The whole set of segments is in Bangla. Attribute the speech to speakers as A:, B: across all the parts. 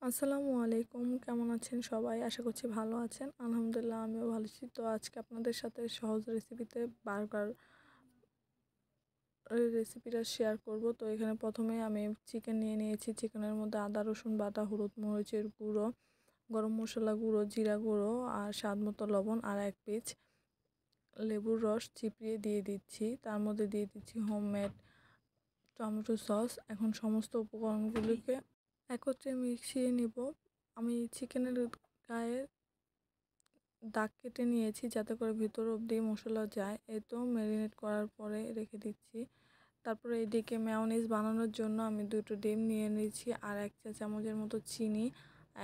A: আসসালামু আলাইকুম, কেমন আছেন সবাই? আশা করছি ভালো আছেন। আলহামদুলিল্লাহ আমিও ভালো আছি। তো আজকে আপনাদের সাথে সহজ রেসিপিতে বার্গার রেসিপিটা শেয়ার করব। তো এখানে প্রথমে আমি চিকেন নিয়ে নিয়েছি। চিকেনের মধ্যে আদা রসুন বাটা, হলুদ মরিচের গুঁড়ো, গরম মশলা গুঁড়ো, জিরা গুঁড়ো আর স্বাদ মতো লবণ আর 1 পিস লেবুর রস চিপিয়ে দিয়ে দিচ্ছি। তার মধ্যে দিয়ে দিচ্ছি হোমমেড টমেটো সস। এখন সমস্ত উপকরণগুলিকে একত্রে মিশিয়ে নিব। আমি চিকেনের গায়ে দাগ কেটে নিয়েছি যাতে করে ভিতর অবধি মশলা যায়। এই তো ম্যারিনেট করার পরে রেখে দিচ্ছি। তারপরে এদিকে মেয়োনিজ বানানোর জন্য আমি 2টো ডিম নিয়ে নিয়েছি আর 1 চা চামচের মতো চিনি,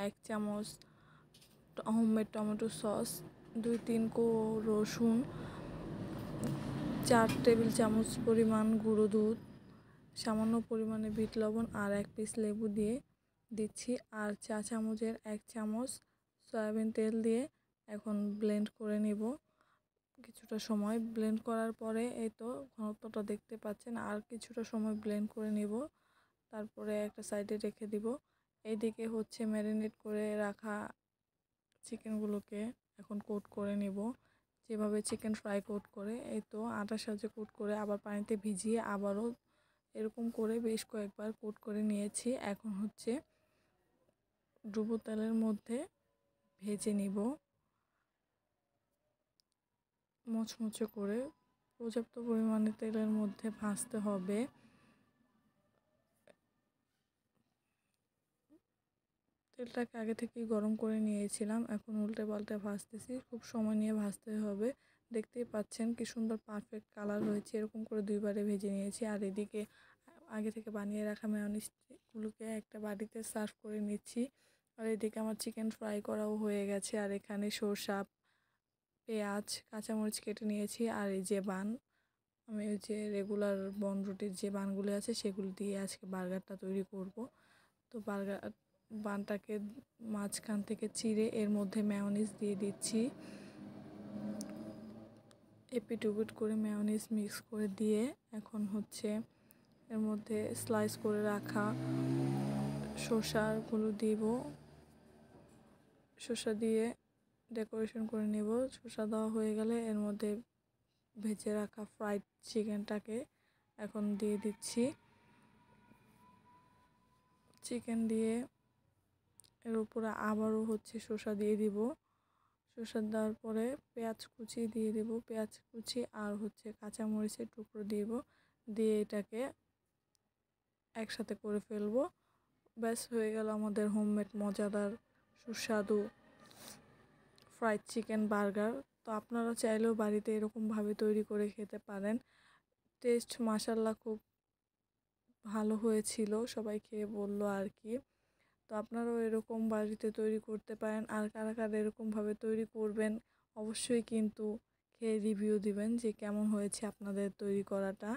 A: 1 চামচ হোমমেড টমেটো সস, 2-3 কোয়া রসুন, 4 টেবিল চামচ পরিমাণ গুঁড়ো দুধ, সামান্য পরিমাণে বিট লবণ আর 1 পিস লেবু দিয়ে দিচ্ছি আর চা চামচের 1 চামচ সয়াবিন তেল দিয়ে এখন ব্লেন্ড করে নিব। কিছুটা সময় ব্লেন্ড করার পরে এই তো ঘনত্বটা দেখতে পাচ্ছেন। আর কিছুটা সময় ব্লেন্ড করে নিব, তারপরে একটা সাইডে রেখে দিব। এইদিকে হচ্ছে ম্যারিনেট করে রাখা চিকেনগুলোকে এখন কোট করে নিব, যেভাবে চিকেন ফ্রাই কোট করে। এই তো আটার সাহায্যে কোট করে আবার পানিতে ভিজিয়ে আবারও এরকম করে বেশ কয়েকবার কোট করে নিয়েছি। এখন হচ্ছে ডুবো তেলের মধ্যে ভেজে নিব মুচমুচে করে। পর্যাপ্ত পরিমাণে তেলের মধ্যে ভাজতে হবে। তেলটাকে আগে থেকেই গরম করে নিয়েছিলাম, এখন উল্টে পাল্টে ভাজতেছি। খুব সময় নিয়ে ভাজতে হবে। দেখতেই পাচ্ছেন কি সুন্দর পারফেক্ট কালার হয়েছে। এরকম করে 2বারে ভেজে নিয়েছি। আর এদিকে আগে থেকে বানিয়ে রাখা মেয়োনিজগুলোকে একটা বাটিতে সার্ভ করে নিচ্ছি। আর এদিকে আমার চিকেন ফ্রাই করাও হয়ে গেছে। আর এখানে সরষা, পেঁয়াজ, কাঁচামরিচ কেটে নিয়েছি। আর এই যে বান, আমি ওই যে রেগুলার বনরুটির যে বানগুলো আছে সেগুলো দিয়ে আজকে বার্গারটা তৈরি করব। তো বানটাকে মাঝখান থেকে চিড়ে এর মধ্যে মেয়োনিজ দিয়ে দিচ্ছি। এপিট ওপিট করে মেয়োনিজ মিক্স করে দিয়ে এখন হচ্ছে এর মধ্যে স্লাইস করে রাখা শসাগুলো দিব। শসা দিয়ে ডেকোরেশন করে নেব। শসা দেওয়া হয়ে গেলে এর মধ্যে ভেজে রাখা ফ্রাইড চিকেনটাকে এখন দিয়ে দিচ্ছি। চিকেন দিয়ে এর উপরে আবারও হচ্ছে শসা দিয়ে দিব। শসা দেওয়ার পরে পেঁয়াজ কুচি দিয়ে দেব, পেঁয়াজ কুচি আর হচ্ছে কাঁচামরিচের টুকরো দিব, দিয়ে এটাকে একসাথে করে ফেলবো। ব্যাস হয়ে গেল আমাদের হোমমেড মজাদার সুস্বাদু ফ্রাইড চিকেন বার্গার। তো আপনারা চাইলেও বাড়িতে এরকমভাবে তৈরি করে খেতে পারেন। টেস্ট মাশাআল্লাহ খুব ভালো হয়েছিল, সবাই খেয়ে বললো আর কি। তো আপনারাও এরকম বাড়িতে তৈরি করতে পারেন। আর কারা কারা এরকমভাবে তৈরি করবেন অবশ্যই কিন্তু খেয়ে রিভিউ দিবেন যে কেমন হয়েছে আপনাদের তৈরি করাটা।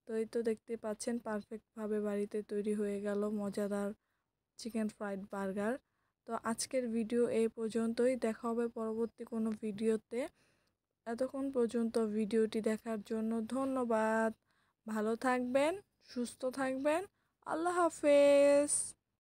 A: তো এই তো দেখতে পাচ্ছেন পারফেক্টভাবে বাড়িতে তৈরি হয়ে গেল মজাদার চিকেন ফ্রাইড বার্গার। তো আজকের ভিডিও এই পর্যন্তই, দেখা হবে পরবর্তী কোনো ভিডিওতে। এতক্ষণ পর্যন্ত ভিডিওটি দেখার জন্য ধন্যবাদ। ভালো থাকবেন, সুস্থ থাকবেন। আল্লাহ হাফেজ।